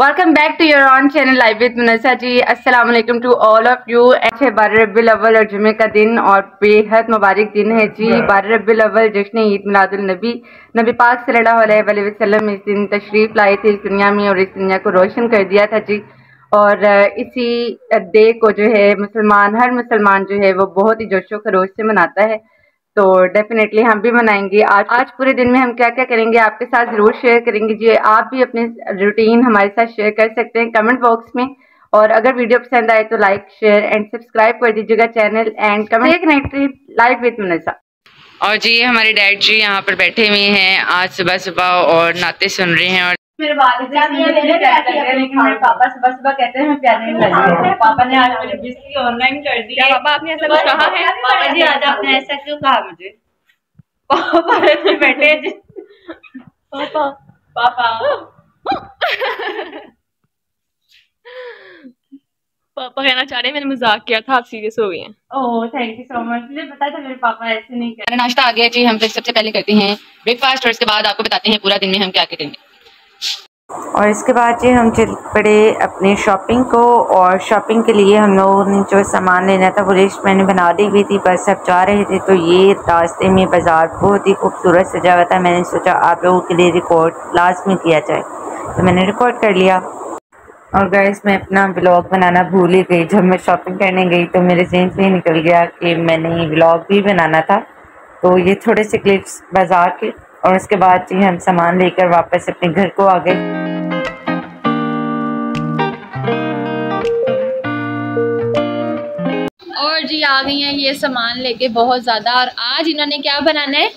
Welcome back to your on channel live with Munassa ji. अस्सलाम वालेकुम to all of you. 12 रबीउल अव्वल और जुमे का दिन और बेहद मुबारक दिन है जी। 12 रबीउल अव्वल जश्न ईद मिलादुल नबी। नबी पाक सल्लल्लाहु अलैहि वसल्लम इस दिन तशरीफ़ लाए थे इस दुनिया में और इस दुनिया को रोशन कर दिया था जी। और इसी डे को जो है हर मुसलमान जो है वो बहुत ही जोशो खरोश से मनाता है। तो डेफिनेटली हम भी मनाएंगे। आज पूरे दिन में हम क्या क्या करेंगे आपके साथ जरूर शेयर करेंगे जी। आप भी अपने रूटीन हमारे साथ शेयर कर सकते हैं कमेंट बॉक्स में। और अगर वीडियो पसंद आए तो लाइक शेयर एंड सब्सक्राइब कर दीजिएगा channel and comment live with Munassa. और जी हमारे डैड जी यहाँ पर बैठे हुए हैं आज सुबह सुबह और नाते सुन रहे हैं। और मेरे वालिद लेकिन मेरे पापा सुबह सुबह कहते हैं मैं प्यारे नहीं लग रही। पापा ने आज मेरी बिजली ऑनलाइन कर दी। पापा आपने ऐसा कुछ कहा है? पापा जी आज आपने ऐसा क्यों कहा मुझे? पापा बैठे जी। पापा पापा पापा कहना चाह रहे हैं मैंने मजाक किया था, आप सीरियस हो गई हैं। Oh thank you so much. मुझे पता था मेरे पापा ऐसे नहीं करते। नाश्ता आ गया जी। हम फिर सबसे पहले करते हैं ब्रेकफास्ट और इसके बाद आपको बताते हैं पूरा दिन में हम क्या करेंगे। और इसके बाद जी हम चल पड़े अपनी शॉपिंग को। और शॉपिंग के लिए हम लोगों ने जो सामान लेना था वो लिस्ट मैंने बना ली हुई थी। बस अब जा रहे थे तो ये रास्ते में बाज़ार बहुत ही खूबसूरत सजा हुआ था। मैंने सोचा आप लोगों के लिए रिकॉर्ड लाजमी किया जाए तो मैंने रिकॉर्ड कर लिया। और गाइस मैं अपना व्लॉग बनाना भूल ही गई। जब मैं शॉपिंग करने गई तो मेरे जहन से ही निकल गया कि मैंने व्लॉग भी बनाना था। तो ये थोड़े से क्लिप्स बाज़ार के और उसके बाद जी हम सामान लेकर वापस अपने घर को आ गए। और जी आ गई हैं ये सामान लेके बहुत ज़्यादा। और आज इन्होंने क्या बनाना है?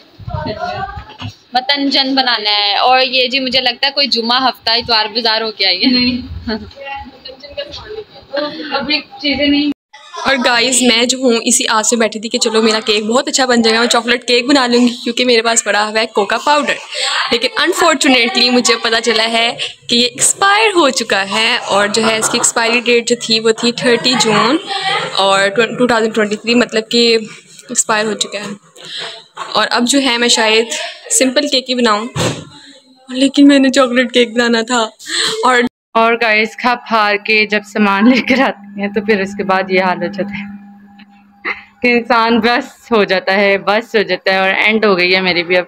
मतंजन बनाना है। और ये जी मुझे लगता है कोई जुम्मा हफ्ता इतवार बाजार होके आई है। अभी चीज़ें नहीं। और गाइस मैं जो हूँ इसी आस में बैठी थी कि चलो मेरा केक बहुत अच्छा बन जाएगा, मैं चॉकलेट केक बना लूँगी क्योंकि मेरे पास पड़ा हुआ है कोका पाउडर। लेकिन अनफॉर्चुनेटली मुझे पता चला है कि ये एक्सपायर हो चुका है। और जो है इसकी एक्सपायरी डेट जो थी वो थी 30 जून और 2023, मतलब कि एक्सपायर हो चुका है। और अब जो है मैं शायद सिंपल केक ही बनाऊँ, लेकिन मैंने चॉकलेट केक बनाना था। और गाइस खा फार के जब सामान लेकर आते हैं तो फिर उसके बाद ये हाल हो जाता है कि इंसान बस हो जाता है और एंड हो गई है मेरी भी। अब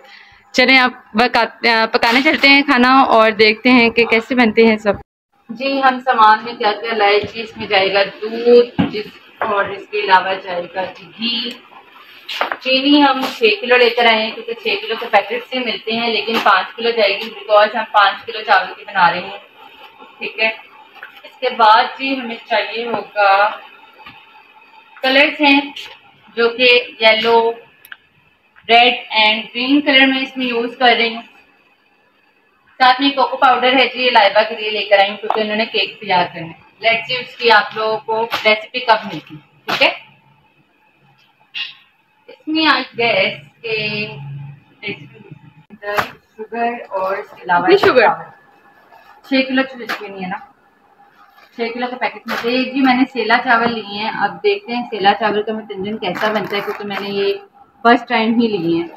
चलें आप पकाने चलते हैं खाना और देखते हैं कि कैसे बनते हैं सब। जी हम सामान में क्या क्या लाए जी। इसमें जाएगा दूध और इसके अलावा जाएगा घी। चीनी हम 6 किलो लेकर आए हैं क्योंकि 6 किलो के पैकेट से मिलते हैं, लेकिन 5 किलो जाएगी बिकॉज हम 5 किलो चावल की बना रहे हैं। ठीक है। इसके बाद जी हमें चाहिए होगा कलर्स हैं जो कि yellow, red and green colour में इसमें यूज कर रही हूँ। साथ में कोको पाउडर है जी, लाइबा के लिए लेकर आई हूँ क्योंकि उन्होंने केक तैयार करना है। लेट्स सी उसकी आप लोगों को रेसिपी कब मिलती है। ठीक है। इसमें आई गैस के शुगर और इसके अलावा शुगर 6 किलो नहीं है ना, 6 किलो का पैकेट में से जी मैंने सेला चावल लिए हैं। अब देखते हैं सेला चावल का मतंजन कैसा बनता है क्योंकि मैंने ये फर्स्ट टाइम ही लिए हैं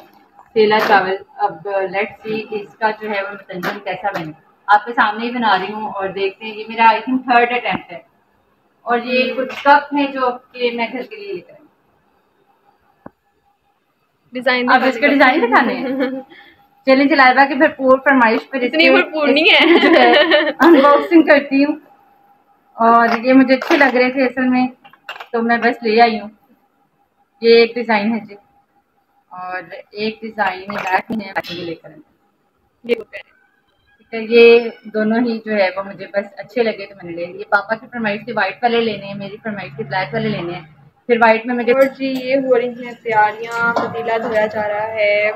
सेला चावल। अब लेट्स सी इसका जो है वो मतंजन कैसा बने। आपके सामने ही बना रही हूँ और देखते हैं। ये मेरा आई थिंक 3rd अटेम्प्ट है। और ये कुछ कप है जो कि मैं घर के लिए लेकर आई। डिजाइन अब इसके डिजाइन दिखाने हैं। चलिए जलाइबा की भरपूर फरमाइश पर इतनी भरपूर नहीं है अनबॉक्सिंग करती हूँ। और ये मुझे अच्छे लग रहे थे असल में तो मैं बस ले आई हूँ। ये एक डिजाइन है जी और एक डिजाइन लेकर ठीक है। ये दोनों ही जो है वो मुझे बस अच्छे लगे तो मैंने ले लिए। पापा की फरमाइश से व्हाइट वाले लेने हैं, मेरी फरमाइश से ब्लैक वाले लेने हैं। फिर व्हाइट में मुझे। और जी ये हो रही हैं तैयारियां, पतीला धोया जा रहा है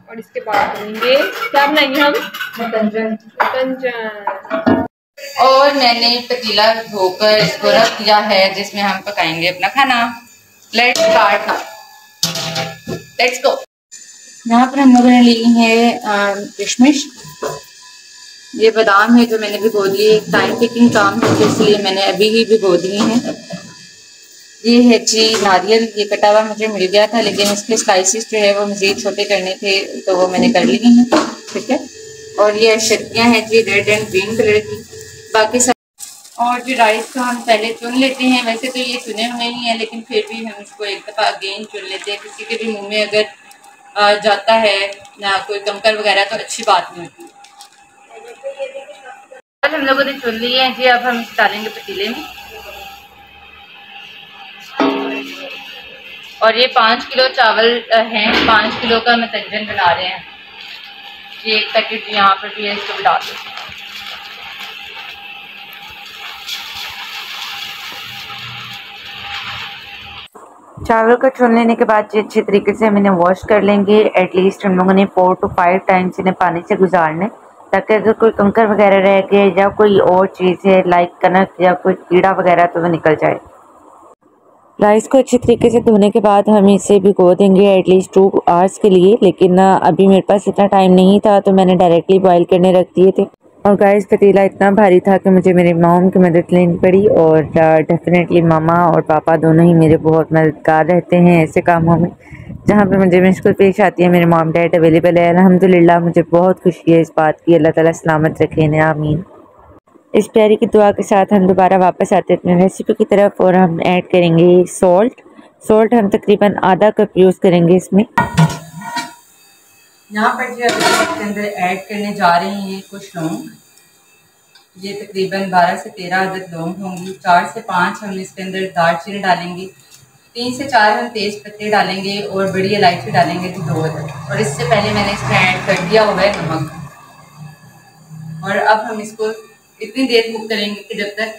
और इसके बाद बनेंगे क्या बनाएंगे हम? मतंजन। मतंजन। और मैंने पतीला धोकर इसको रख दिया है जिसमें हम पकाएंगे अपना खाना। Let's start now, let's go. यहाँ पर हम लोगों ने ली है किशमिश। ये बादाम है जो मैंने भिगो दिए। टाइम टेकिंग काम है तो इसलिए मैंने अभी ही भिगो दिए हैं। ये है जी नारियल। ये कटा हुआ मुझे मिल गया था लेकिन इसके स्लाइसिस जो है वो मज़ीद छोटे करने थे तो वो मैंने कर लिए हैं। ठीक है। और ये शक्तियाँ हैं जी रेड एंड ग्रीन कलर की। बाकी सब। और जो राइस को हम पहले चुन लेते हैं, वैसे तो ये चुने हुए ही हैं लेकिन फिर भी हम इसको एक दफ़ा अगेन चुन लेते हैं। किसी के भी मुंह में अगर जाता है ना कोई कंकर वगैरह तो अच्छी बात नहीं होती। हम लोगों ने चुन लिए हैं जी, अब हम इसे डालेंगे पतीले में। और ये 5 किलो चावल हैं, 5 किलो का मतंजन बना रहे हैं। ये एक पैकेट यहाँ पर भी है, इसको भी डाल दें। चावल को चुन लेने के बाद अच्छे तरीके से हम इन्हें वॉश कर लेंगे। एटलीस्ट हम लोगों ने 4 to 5 टाइम्स इन्हें पानी से गुजारने, ताकि अगर कोई कंकर वगैरह रह गए या कोई और चीज़ है लाइक कनक या कोई कीड़ा वगैरह तो वो निकल जाए। राइस को अच्छी तरीके से धोने के बाद हम इसे भिगो देंगे एटलीस्ट 2 आवर्स के लिए। लेकिन अभी मेरे पास इतना टाइम नहीं था तो मैंने डायरेक्टली बॉईल करने रख दिए थे। और गाइस पतीला इतना भारी था कि मुझे मेरी मॉम की मदद लेनी पड़ी। और डेफिनेटली मामा और पापा दोनों ही मेरे बहुत मददगार रहते हैं ऐसे कामों में। जहाँ पे मुझे मुश्किल पेश आती है मेरे मॉम डैड अवेलेबल है अल्हम्दुलिल्लाह। मुझे बहुत खुशी है इस बात की, अल्लाह ताला सलामत रखे इन्हें, आमीन। इस प्यारी की दुआ के साथ हम दोबारा वापस आते हैं अपनी रेसिपी की तरफ। और हम ऐड करेंगे सॉल्ट हम तकरीबन आधा कप यूज़ करेंगे इसमें। यहाँ पर जो इसके अंदर ऐड करने जा रहे हैं कुछ लौंग। ये तकरीबन 12 से 13 अदद लौंग होंगी। 4 से 5 हम इसके अंदर दालचीनी डालेंगे। 3 से 4 हम तेज पत्ते डालेंगे और बड़ी इलायची डालेंगे 2 अदद। और इससे पहले मैंने इसमें ऐड कर दिया हुआ है नमक। और अब हम इसको इतनी देर कुक करेंगे कि जब तक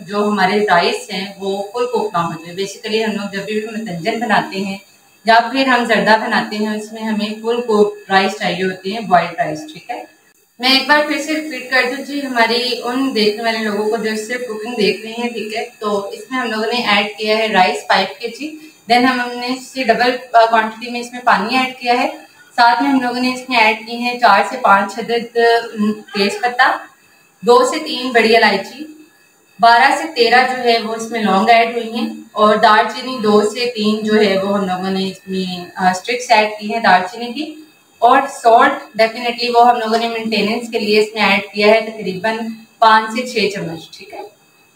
जो हमारे राइस हैं वो फुल कुक ना हो जाए। बेसिकली हम लोग जब भी मतंजन बनाते हैं या फिर हम जर्दा बनाते हैं उसमें हमें फुल कुक राइस चाहिए होते हैं, बॉइल्ड राइस। ठीक है, मैं एक बार फिर से रिपीट कर दूँ जी हमारी उन देखने वाले लोगों को जो सिर्फ कुकिंग देख रहे हैं। ठीक है, तो इसमें हम लोगों ने ऐड किया है राइस 5 kg। देन हमने इससे डबल क्वांटिटी में इसमें पानी ऐड किया है। साथ में हम लोगों ने इसमें ऐड की है 4 से 5 अदद तेज पत्ता, 2 से 3 बड़ी इलायची, 12 से 13 जो है वो इसमें लौंग ऐड हुई हैं। और दालचीनी 2 से 3 जो है वो हम लोगों ने इसमें स्टिक्स ऐड की है दालचीनी की। और सॉल्ट डेफिनेटली वो हम लोगों ने मेंटेनेंस के लिए इसमें ऐड किया है तकरीबन 5 से 6 चम्मच। ठीक है,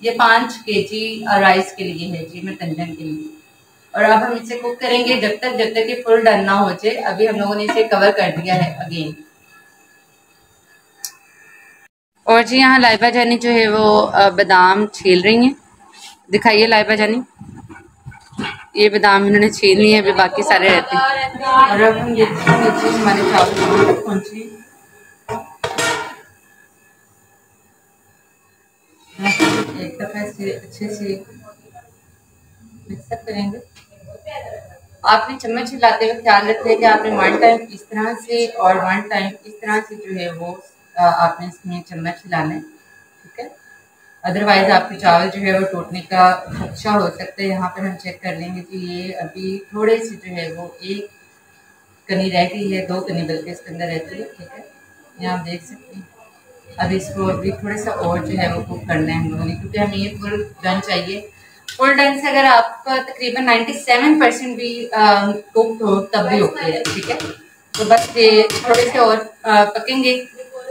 ये 5 kg राइस के लिए है जी, मतंजन के लिए। और अब हम इसे कुक करेंगे जब तक ये फुल डन ना हो जाए। अभी हम लोगों ने इसे कवर कर दिया है अगेन। और जी यहाँ लाइबा जानी जो है वो बादाम छील रही हैं। दिखाइए लाइबा जानी, ये बादाम इन्होंने छील लिए हैं, अभी बाकी सारे रहते हैं। और अब हम देखते हैं नीचे हमारे चावल पहुँचे। एक दफ़ा से अच्छे से मिक्सअप करेंगे। आपने चम्मच हिलाते हुए ख्याल रखें कि आपने 1 टाइम इस तरह से और 1 टाइम इस तरह से जो है वो आपने इसमें चम्मच हिलाना है। ठीक है, अदरवाइज आपके चावल जो है वो टूटने का खदशा हो सकता है। यहाँ पर हम चेक कर लेंगे कि ये अभी थोड़े से जो है वो 1 कनी रह गई है, 2 कनी बल्कि इसके अंदर रहती है। ठीक है, यहाँ आप देख सकते हैं। अब इसको अभी थोड़ा सा और जो है वो कुक करना है हम लोगों ने, क्योंकि हमें ये फुल डन चाहिए। फुल डन से अगर आपका तकरीबन 97% भी कुक हो तब भी ओके है। ठीक है, तो बस ये थोड़े से और पकेंगे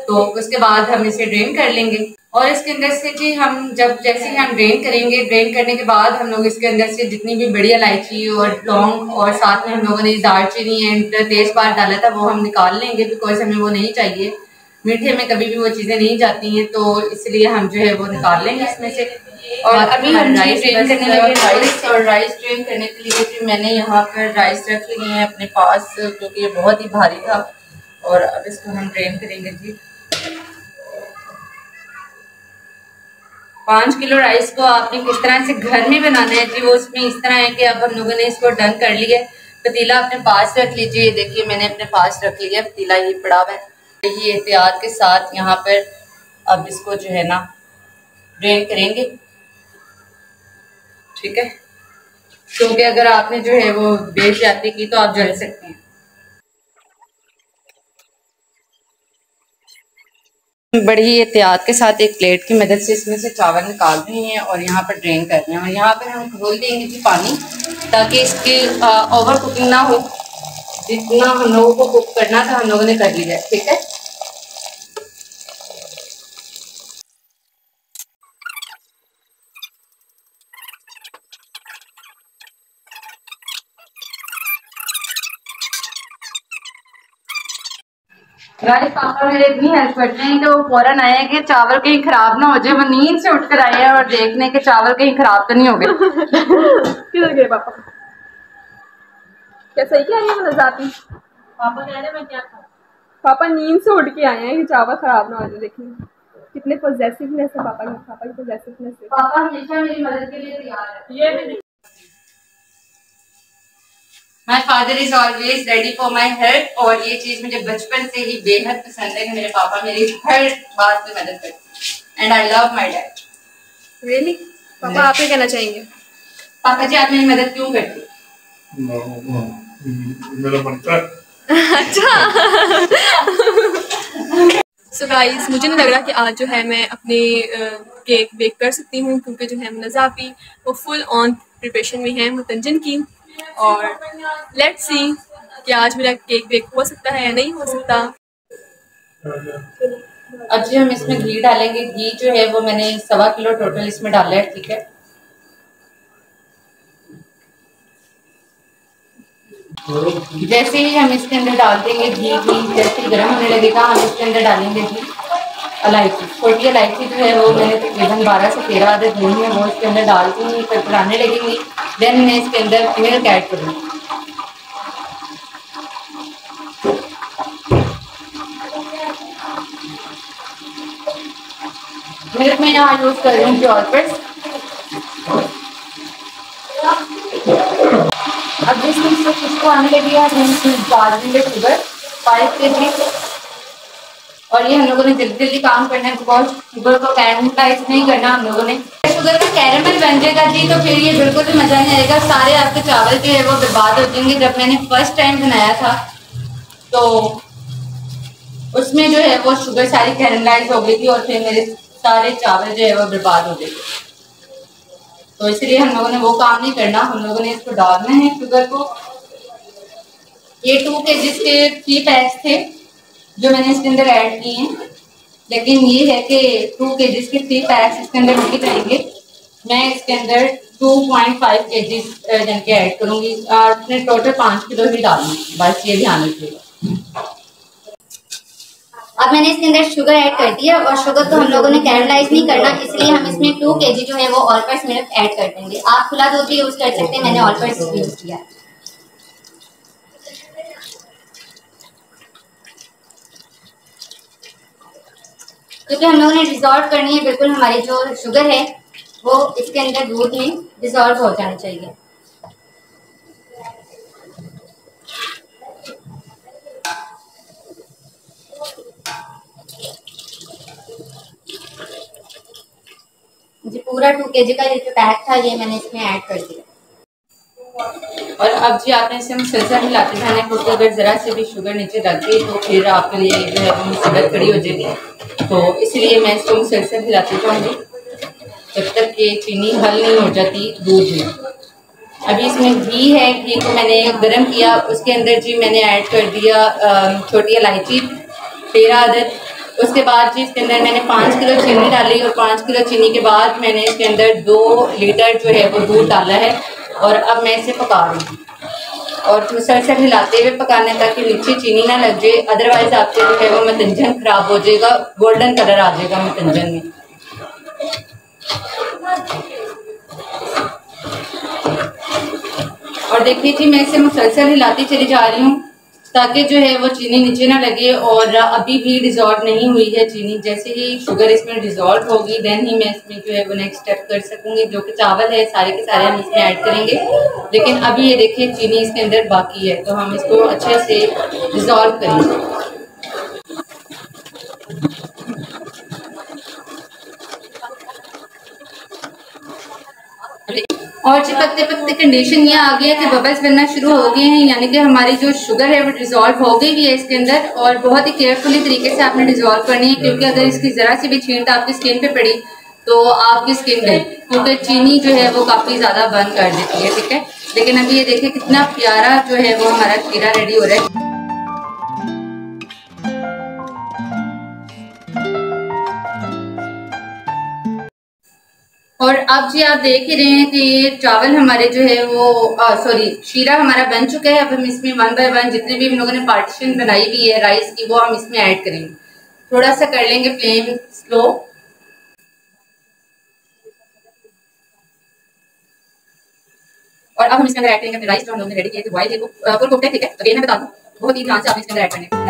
तो उसके बाद हम इसे ड्रेन कर लेंगे। और इसके अंदर से जी हम जैसे ही हम ड्रेन करेंगे, ड्रेन करने के बाद हम लोग इसके अंदर से जितनी भी बड़ी इलायची और लौंग और साथ में हम लोगों ने दालचीनी एंड तेजपात डाला था वो हम निकाल लेंगे, बिकॉज हमें वो नहीं चाहिए। मीठे में कभी भी वो चीज़ें नहीं जाती हैं, तो इसलिए हम जो है वो निकाल लेंगे इसमें से। और अभी हम राइस ड्रेन करने लगे। राइस ड्रेन करने के लिए फिर मैंने यहाँ पर राइस रख लिए हैं अपने पास, क्योंकि ये बहुत ही भारी था। और अब इसको हम ड्रेन करेंगे जी। 5 किलो राइस को आपने किस तरह से घर में बनाना है जी, वो उसमें इस तरह है कि अब हम लोगों ने इसको डन कर लिया। पतीला अपने पास रख लीजिए। देखिए मैंने अपने पास रख लिया पतीला, ये पड़ा हुआ है। ये एहतियात के साथ यहाँ पर अब इसको जो है ना ड्रेन करेंगे। ठीक है, क्योंकि अगर आपने जो है वो बेज़्यादती की तो आप जल सकते हैं। बड़ी एहतियात के साथ एक प्लेट की मदद से इसमें से चावल निकाल रहे हैं और यहाँ पर ड्रेन कर रहे हैं। और यहाँ पर हम खोल देंगे जी पानी, ताकि इसकी ओवर कुकिंग ना हो। जितना हम लोगों को कुक करना था हम लोगों ने कर लिया। ठीक है, गाइस पापा मेरे इतनी हेल्प करते हैं कि वो फौरन आए हैं कि चावल कहीं खराब ना हो जाए। वो नींद से उठकर आए हैं और देखने के चावल कहीं खराब तो नहीं हो गए। किधर गए पापा? क्या सही कह रही है नजाती? पापा कह रहे मैं क्या खाऊं? पापा नींद से उठ के आए हैं कि चावल खराब ना हो जाए। देखिए कितने पॉजिटिवनेस है पापा की पॉजिटिवनेस है। पापा हमेशा मेरी मदद के लिए तैयार है। ये भी my father is always ready for my help, और ये चीज मुझे बचपन से ही बेहद पसंद है कि मेरे पापा मेरी हर बात में मदद करते हैं। And I love my dad. Really? पापा आप क्या कहना चाहेंगे? पापा जी आप मेरी मदद क्यों करते? मेरा बनता है। अच्छा। सो गाइस मुझे नहीं लग रहा कि आज जो है मैं अपने केक बेक कर सकती हूँ, क्योंकि जो है नज़ाफ़ी वो फुल ऑन प्रिपरेशन में है मुतंजन की। और लेट्स सी कि आज मेरा केक बेक हो सकता है या नहीं हो सकता। अब जी हम इसमें घी डालेंगे। घी जो है वो मैंने 1.25 किलो टोटल इसमें डाला है, ठीक है। जैसे ही हम इसके अंदर डाल देंगे घी, जैसे ही गर्म होने लगेगा हम इसके अंदर डालेंगे घी। इलायची, छोटी इलायची जो है वो मैंने तकरीबन 12 से 13 अदद ली है, वो इसके अंदर डाल दूँगी, कड़कड़ाने लगेंगी। देन मैं इसके अंदर मिल्क ऐड करूँगी। मिल्क में यहाँ यूज कर रही हूँ प्योरपेट। अब जिसमें खुशबू आने लगी है हम इसमें डाल देंगे शुगर 5 kg। और ये हम लोगों ने जल्दी जल्दी काम करना है, बिकॉज शुगर को कैरमलाइज नहीं करना हम लोगों ने। शुगर का कैरमल बन जाएगा जी तो फिर ये बिल्कुल भी मजा नहीं आएगा। सारे आपके चावल जो है वो बर्बाद हो जाएंगे। जब मैंने फर्स्ट टाइम बनाया था तो उसमें जो है वो शुगर सारी कैरमलाइज हो गई थी और फिर मेरे सारे चावल जो है वो बर्बाद हो गए। तो इसलिए हम लोगों ने वो काम नहीं करना, हम लोगों ने इसको डालना है शुगर को। ये 2 kg के 3 पैक्स थे जो मैंने इसके अंदर ऐड किए हैं, लेकिन ये है कि 2 kg के 3 पैक्स इसके अंदर नहीं जाएंगे। मैं इसके अंदर 2.5 kg जन के ऐड करूँगी और अपने टोटल 5 किलो ही डालूंगी, बस ये ध्यान रखिएगा। अब मैंने इसके अंदर शुगर ऐड कर दिया और शुगर को हम लोगों ने कैरमलाइज नहीं करना, इसलिए हम इसमें 2 kg जो है वो ऑल पर्पस मिल्क ऐड कर देंगे। आप खुला दूध भी यूज कर सकते हैं, मैंने ऑल पर्पस यूज किया। क्योंकि हम लोगों ने डिसॉल्व करनी है, बिल्कुल हमारी जो शुगर है वो इसके अंदर दूध में डिसॉल्व हो जानी चाहिए। जी पूरा 2 kg का ये जो पैक था ये मैंने इसमें ऐड कर दिया। और अब जी आपने इसे मुसलसल हिलाते जाना है, क्योंकि अगर ज़रा से भी शुगर नीचे लग गई तो फिर आपके लिए जो है वो मुसीबत खड़ी हो जाएगी। तो इसलिए मैं इसको मुसलसल हिलाती जाऊँगी जब तक कि चीनी हल नहीं हो जाती दूध में। अभी इसमें घी है, घी को मैंने गर्म किया, उसके अंदर जी मैंने ऐड कर दिया छोटी इलायची 13 अदद। उसके बाद जी इसके अंदर मैंने 5 किलो चीनी डाली और 5 किलो चीनी के बाद मैंने इसके अंदर 2 लीटर जो है वो दूध डाला है और अब मैं इसे पका रही हूँ। और मुसलसल हिलाते हुए पकाने ताकि नीचे चीनी ना लग जाए, अदरवाइज आपके जो है वो मतंजन खराब हो जाएगा, गोल्डन कलर आ जाएगा मतंजन में। और देखिए जी मैं इसे मुसलसल हिलाती चली जा रही हूँ ताकि जो है वो चीनी नीचे ना लगे। और अभी भी डिज़ोल्व नहीं हुई है चीनी, जैसे ही शुगर इसमें डिज़ोल्व होगी देन ही मैं इसमें जो है वो नेक्स्ट स्टेप कर सकूंगी। जो कि चावल है सारे के सारे हम इसमें ऐड करेंगे, लेकिन अभी ये देखिए चीनी इसके अंदर बाकी है, तो हम इसको अच्छे से डिज़ोल्व करेंगे। और जी पकते पकते कंडीशन ये आ गई है कि बबल्स बनना शुरू हो गए हैं, यानी कि हमारी जो शुगर है वो डिज़ोल्व हो गई है इसके अंदर। और बहुत ही केयरफुली तरीके से आपने डिज़ोल्व करनी है, क्योंकि अगर इसकी ज़रा सी भी छींट आपकी स्किन पे पड़ी तो आपकी स्किन गई, क्योंकि चीनी जो है वो काफ़ी ज़्यादा बर्न कर देती है, ठीक है। लेकिन अभी ये देखिए कितना प्यारा जो है वो हमारा खीरा रेडी हो रहा है। और अब जी आप देख ही रहे हैं कि चावल हमारे जो है वो शीरा हमारा बन चुका है। अब हम इसमें 1 बाय 1 जितने भी हम लोगों ने पार्टीशन बनाई हुई है राइस की वो हम इसमें ऐड करेंगे। थोड़ा सा कर लेंगे फ्लेम स्लो। और अब हम इसके अंदर ऐड करेंगे अपने राइस जो हम लोगों ने रेडी किए थे बॉयल थे वो फुल कुक्ड है, ठीक है। तो ये मैं बता दूं बहुत ही ध्यान से आप इसके अंदर ऐड करने।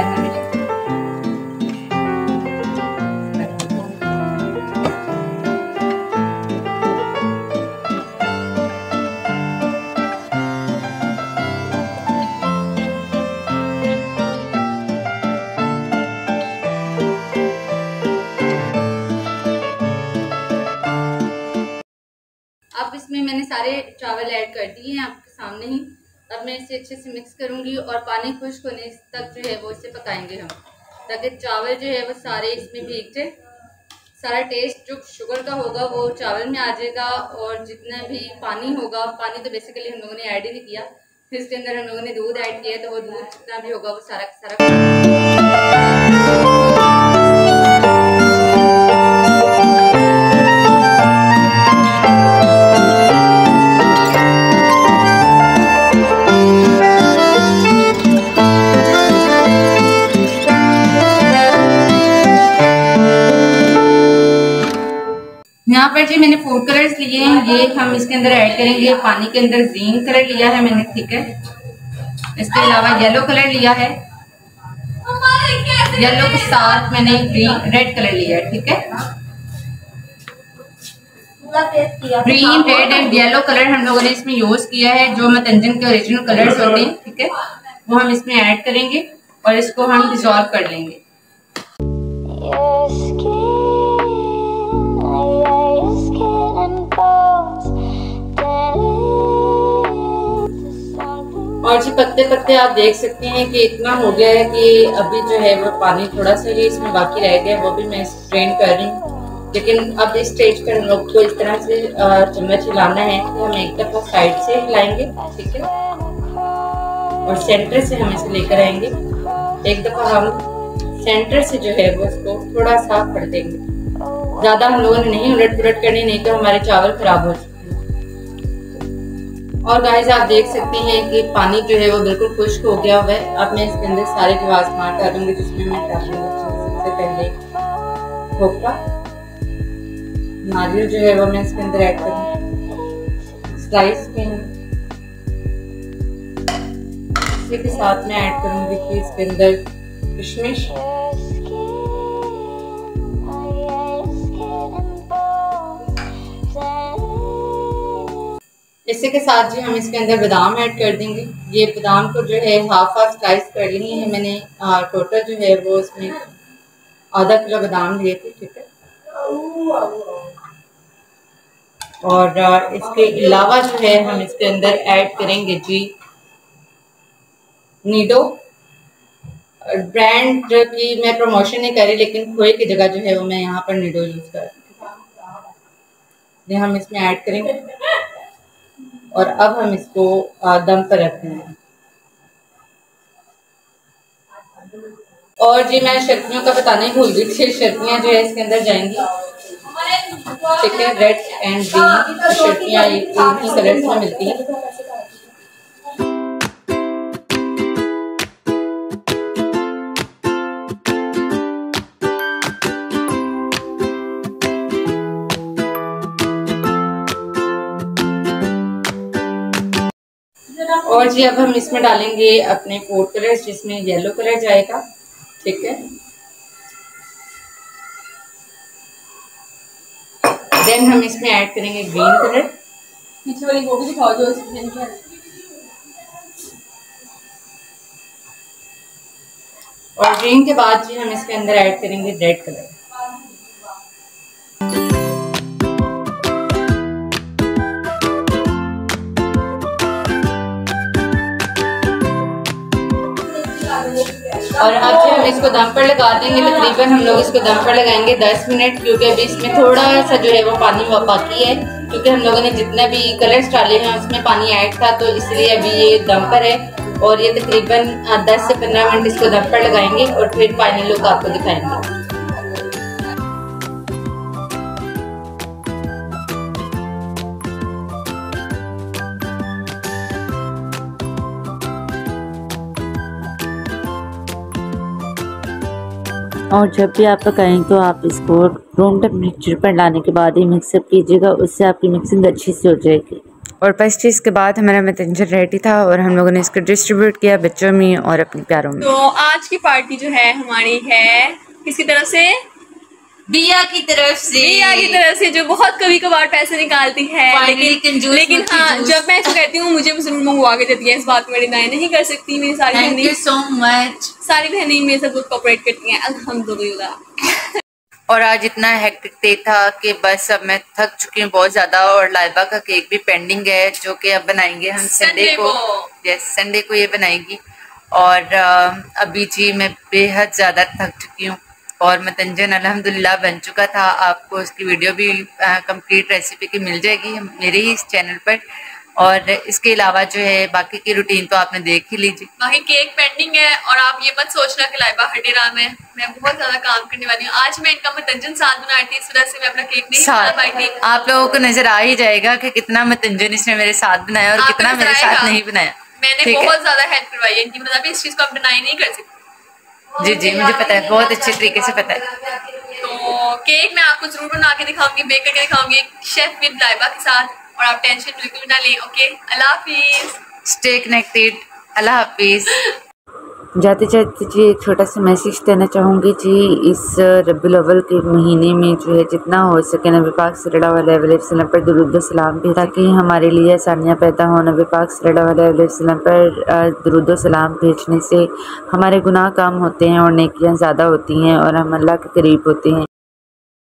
अब इसमें मैंने सारे चावल ऐड कर दिए हैं आपके सामने ही। अब मैं इसे अच्छे से मिक्स करूंगी और पानी खुश्क होने तक जो है वो इसे पकाएंगे हम, ताकि चावल जो है वो सारे इसमें भीग जाए। सारा टेस्ट जो शुगर का होगा वो चावल में आ जाएगा और जितना भी पानी होगा, पानी तो बेसिकली हम लोगों ने ऐड ही नहीं किया, फिर इसके अंदर हम लोगों ने दूध ऐड किया तो वो दूध जितना भी होगा वो सारा यहाँ पर जी मैंने फूड कलर्स लिए हैं, ये हम इसके अंदर ऐड करेंगे। पानी के अंदर ग्रीन कलर लिया है मैंने, ठीक है। इसके अलावा येलो कलर लिया है, येलो के साथ मैंने रेड कलर लिया है, ठीक है। Green, red and yellow colour हम लोगों ने इसमें यूज किया है, जो मतंजन के ओरिजिनल कलर्स होते हैं, ठीक है। वो हम इसमें ऐड करेंगे और इसको हम डिसॉल्व कर लेंगे। और जी पत्ते पत्ते आप देख सकते हैं कि इतना हो गया है कि अभी जो है वो पानी थोड़ा सा ही इसमें बाकी रह गया, वो भी मैं स्ट्रेन कर रही हूँ। लेकिन अब इस स्टेज पर हम लोग को इस तरह से चम्मच हिलाना है कि हम एक दफा साइड से हिलाएंगे, ठीक है, और सेंटर से हम इसे लेकर आएंगे। एक दफा हम सेंटर से जो है वो उसको थोड़ा सा कर देंगे, ज्यादा हम लोगों ने नहीं उलट पुलट करनी, नहीं तो हमारे चावल खराब हो सकते हैं। और गाइस आप देख सकते हैं कि पानी जो है वो बिल्कुल खुश्क हो गया हुआ है। अब मैं इसके अंदर सारे जवाज़मात डालूंगी, जिसमें मैं डालूंगी सबसे पहले खोपरा, नारियल जो है वो मैं इसके अंदर ऐड करूंगी, स्लाइस के इसी के साथ मैं ऐड करूंगी कि इसके अंदर किशमिश, इसी के साथ जी हम इसके अंदर बादाम ऐड कर देंगे। ये बादाम को जो है हाफ स्लाइस कर लिए हैं मैंने, टोटल जो है वो इसमें आधा किलो बादाम लिए थे, ठीक है। और इसके अलावा जो है हम इसके अंदर ऐड करेंगे जी नीडो ब्रांड की मैं प्रमोशन नहीं कर रही, लेकिन खोए की जगह जो है वो मैं यहाँ पर नीडो यूज कर रही हूँ। ये हम इसमें ऐड करेंगे और अब हम इसको दम पर रखते हैं। और जी मैं शर्तियों का बताना ही भूल गई थी, शर्तियाँ जो है इसके अंदर जाएंगी, ठीक है। रेड एंड ग्रीन शर्तियाँ एक ही कलर्स में मिलती हैं। और जी अब हम इसमें डालेंगे अपने फूड कलर्स, जिसमें येलो कलर जाएगा, ठीक है। देन हम इसमें ऐड करेंगे ग्रीन कलर, पीछे वाली वो भी दिखाओ जो इसमें, और ग्रीन के बाद जी हम इसके अंदर ऐड करेंगे रेड कलर। और अब जो हम इसको दम पर लगा देंगे, तकरीबन हम लोग इसको दम पर लगाएंगे 10 मिनट, क्योंकि अभी इसमें थोड़ा सा जो है वो पानी बाकी है, क्योंकि हम लोगों ने जितना भी कलर्स डाले हैं उसमें पानी ऐड था, तो इसलिए अभी ये दम पर है। और ये तकरीबन 10 से 15 मिनट इसको दम पर लगाएंगे और फिर फाइनल लुक आपको दिखाएंगे। और जब भी आप पकाएं तो आप इसको रूम टेम्परेचर पर लाने के बाद ही मिक्सअप कीजिएगा, उससे आपकी मिक्सिंग अच्छी से हो जाएगी। और बस चीज़ के बाद हमारा मैथंजन रेडी था और हम लोगों ने इसको डिस्ट्रीब्यूट किया बच्चों में और अपने प्यारों में। तो आज की पार्टी जो है हमारी है किसकी तरफ से? बिया की तरफ से। बिया की तरफ से, जो बहुत कभी कभार पैसे निकालती है, लेकिन हाँ, जब मैं इसको कहती हूँ मुझे जरूर मंगवा के देती है। इस बात में डिनाई नहीं कर सकती। मेरी सारी बहनें, थैंक यू सो मच, सारी बहनें मेरे साथ बहुत कोऑपरेट करती हैं, अल्हम्दुलिल्लाह। और आज इतना हेक्टिक डे था कि बस अब मैं थक चुकी हूँ बहुत ज़्यादा। और लाइबा का केक भी पेंडिंग है जो कि अब बनाएंगे हम संडे को। यस, संडे को ये बनाएगी। और अभी जी मैं बेहद ज़्यादा थक चुकी हूँ। और मैथंजन अल्हम्दुलिल्लाह बन चुका था। आपको उसकी वीडियो भी कंप्लीट रेसिपी की मिल जाएगी मेरे ही इस चैनल पर। और इसके अलावा जो है बाकी की रूटीन तो आपने देख ही लीजिए। बाकी केक पेंडिंग है। और आप ये मत सोचना कि लाइबा हटे राम है, मैं बहुत ज्यादा काम करने वाली हूँ। आज मैं इनका मैथंजन साथ बना रही थी, इस वजह से मैं अपना केक नहीं बना पाई थी। आप लोगों को नजर आ ही जाएगा कि कितना मैथंजन इसने मेरे साथ बनाया और कितना मेरे साथ नहीं बनाया। मैंने बहुत ज्यादा हेल्प करवाई है इनकी, मतलब इस चीज को आप डिनाई नहीं कर सकते। जी जी, मुझे पता है, बहुत अच्छे तरीके से पता है। तो केक मैं आपको जरूर बना के दिखाऊंगी, बेक करके दिखाऊंगी शेफ विद लाइबा के साथ। और आप टेंशन बिल्कुल ना लें। ओके, अल्लाह हाफिज, स्टे कनेक्टेड, अल्लाह हाफिज। जाते जाते जी एक छोटा सा मैसेज देना चाहूँगी जी। इस रब्बुल अव्वल के महीने में जो है जितना हो सके नबी पाक सल्लल्लाहु अलैहि वसल्लम पर दुरूद व सलाम भी, ताकि हमारे लिए आसानियाँ पैदा हो। नबी पाक सल्लल्लाहु अलैहि वसल्लम पर दुरूद व सलाम भेजने से हमारे गुनाह कम होते हैं और नेकियां ज़्यादा होती हैं और हम अल्लाह के करीब होते हैं।